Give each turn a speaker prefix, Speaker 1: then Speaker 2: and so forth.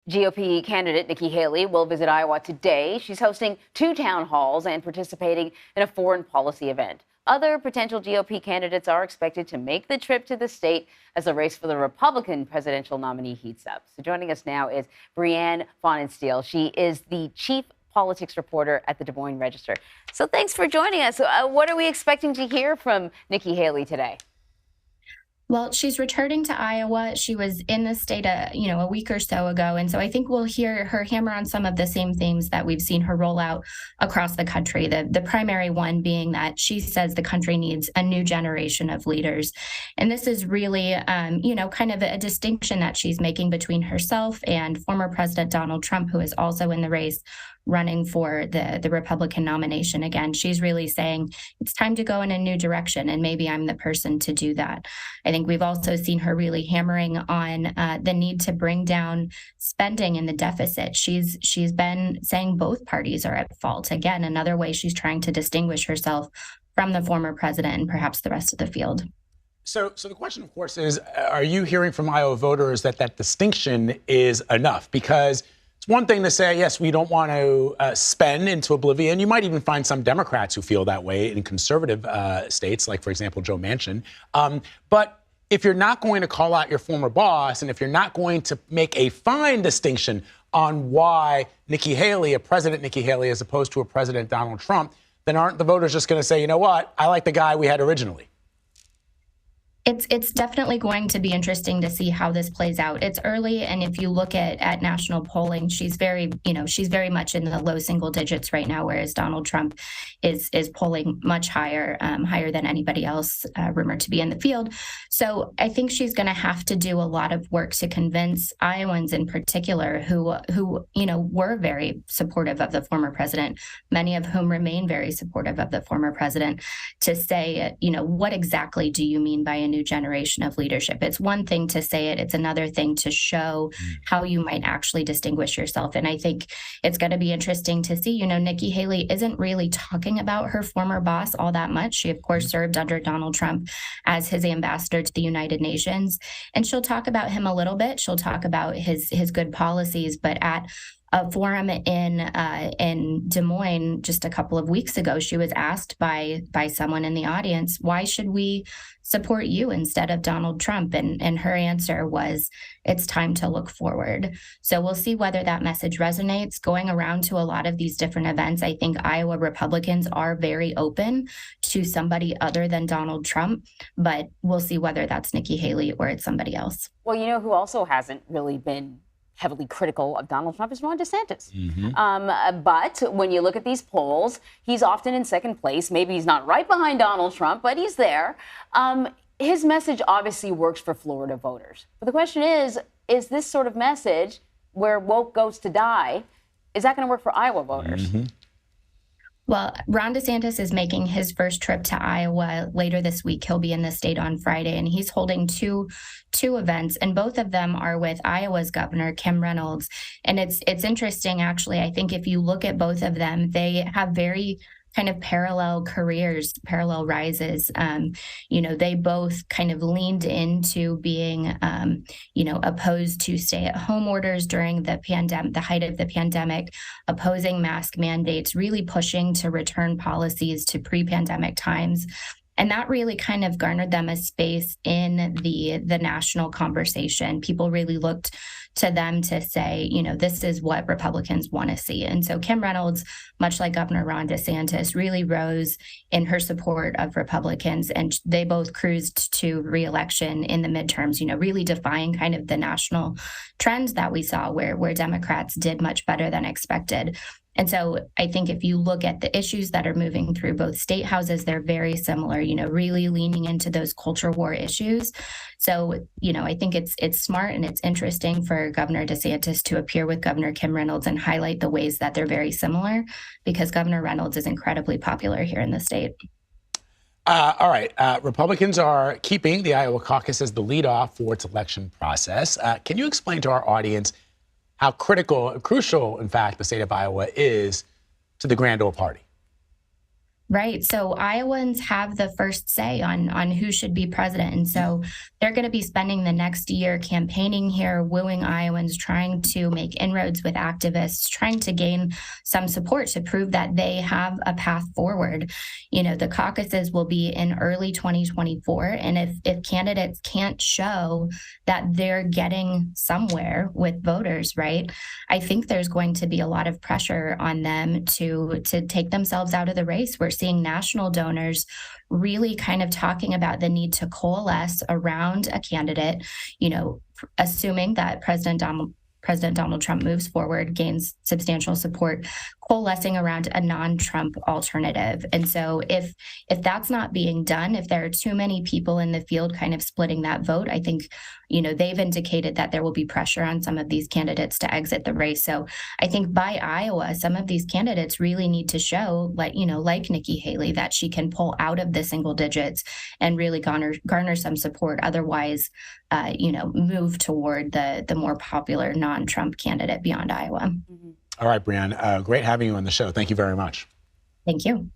Speaker 1: GOP candidate Nikki Haley will visit Iowa today. She's hosting 2 town halls and participating in a foreign policy event. Other potential GOP candidates are expected to make the trip to the state as the race for the Republican presidential nominee heats up. So joining us now is Brianne Pfannenstiel. She is the chief politics reporter at the Des Moines Register. So thanks for joining us. What are we expecting to hear from Nikki Haley today?
Speaker 2: Well, she's returning to Iowa. She was in the state, a week or so ago. And so I think we'll hear her hammer on some of the same themes that we've seen her roll out across the country. The primary one being that she says the country needs a new generation of leaders. And this is really, kind of a distinction that she's making between herself and former President Donald Trump, who is also in the race, running for the Republican nomination again. She's really saying it's time to go in a new direction, and maybe I'm the person to do that. I think we've also seen her really hammering on the need to bring down spending and the deficit. She's been saying both parties are at fault. Again, another way she's trying to distinguish herself from the former president and perhaps the rest of the field.
Speaker 3: So the question, of course, is, are you hearing from Iowa voters that distinction is enough? Because it's one thing to say, yes, we don't want to spend into oblivion. You might even find some Democrats who feel that way in conservative states, like, for example, Joe Manchin. But if you're not going to call out your former boss, and if you're not going to make a fine distinction on why Nikki Haley, a President Nikki Haley, as opposed to a President Donald Trump, then aren't the voters just going to say, you know what, I like the guy we had originally?
Speaker 2: It's definitely going to be interesting to see how this plays out. It's early, and if you look at national polling, she's very much in the low single digits right now, whereas Donald Trump is polling much higher, higher than anybody else rumored to be in the field. So I think she's going to have to do a lot of work to convince Iowans in particular who were very supportive of the former president, many of whom remain very supportive of the former president, to say, what exactly do you mean by a new generation of leadership? It's one thing to say it. It's another thing to show how you might actually distinguish yourself. And I think it's going to be interesting to see, Nikki Haley isn't really talking about her former boss all that much. She, of course, served under Donald Trump as his ambassador to the United Nations. And she'll talk about him a little bit. She'll talk about his good policies, but at a forum in Des Moines just a couple of weeks ago, she was asked by someone in the audience, why should we support you instead of Donald Trump? And her answer was, it's time to look forward. So we'll see whether that message resonates. Going around to a lot of these different events, I think Iowa Republicans are very open to somebody other than Donald Trump, but we'll see whether that's Nikki Haley or it's somebody else.
Speaker 1: Well, who also hasn't really been heavily critical of Donald Trump is Ron DeSantis. But when you look at these polls, he's often in second place. Maybe he's not right behind Donald Trump, but he's there. His message obviously works for Florida voters. But the question is this sort of message where woke goes to die, is that going to work for Iowa voters?
Speaker 2: Well, Ron DeSantis is making his first trip to Iowa later this week. He'll be in the state on Friday, and he's holding two events, and both of them are with Iowa's governor, Kim Reynolds. And it's interesting, actually. I think if you look at both of them, they have very kind of parallel careers, parallel rises. They both kind of leaned into being, opposed to stay-at-home orders during the pandemic, the height of the pandemic, opposing mask mandates, really pushing to return policies to pre-pandemic times. And that really kind of garnered them a space in the national conversation. People really looked to them to say, this is what Republicans want to see. And so Kim Reynolds, much like Governor Ron DeSantis, really rose in her support of Republicans. And they both cruised to re-election in the midterms, really defying kind of the national trends that we saw where Democrats did much better than expected. And so I think if you look at the issues that are moving through both state houses, they're very similar, really leaning into those culture war issues. So, I think it's smart and it's interesting for Governor DeSantis to appear with Governor Kim Reynolds and highlight the ways that they're very similar, because Governor Reynolds is incredibly popular here in the state.
Speaker 3: All right. Republicans are keeping the Iowa caucus as the leadoff for its election process. Can you explain to our audience how crucial, in fact, the state of Iowa is to the grand old party?
Speaker 2: Right. So Iowans have the first say on who should be president. And so they're going to be spending the next year campaigning here, wooing Iowans, trying to make inroads with activists, trying to gain some support to prove that they have a path forward. You know, the caucuses will be in early 2024. And if candidates can't show that they're getting somewhere with voters, right, I think there's going to be a lot of pressure on them to take themselves out of the race. We're seeing national donors really kind of talking about the need to coalesce around a candidate, you know, assuming that President Donald Trump moves forward, gains substantial support, coalescing around a non-Trump alternative. And so if that's not being done, if there are too many people in the field kind of splitting that vote, I think, you know, they've indicated that there will be pressure on some of these candidates to exit the race. So I think by Iowa, some of these candidates really need to show, like Nikki Haley, that she can pull out of the single digits and really garner some support. Otherwise, move toward the more popular non-Trump candidate beyond Iowa.
Speaker 3: All right, Brianne, great having you on the show. Thank you very much.
Speaker 2: Thank you.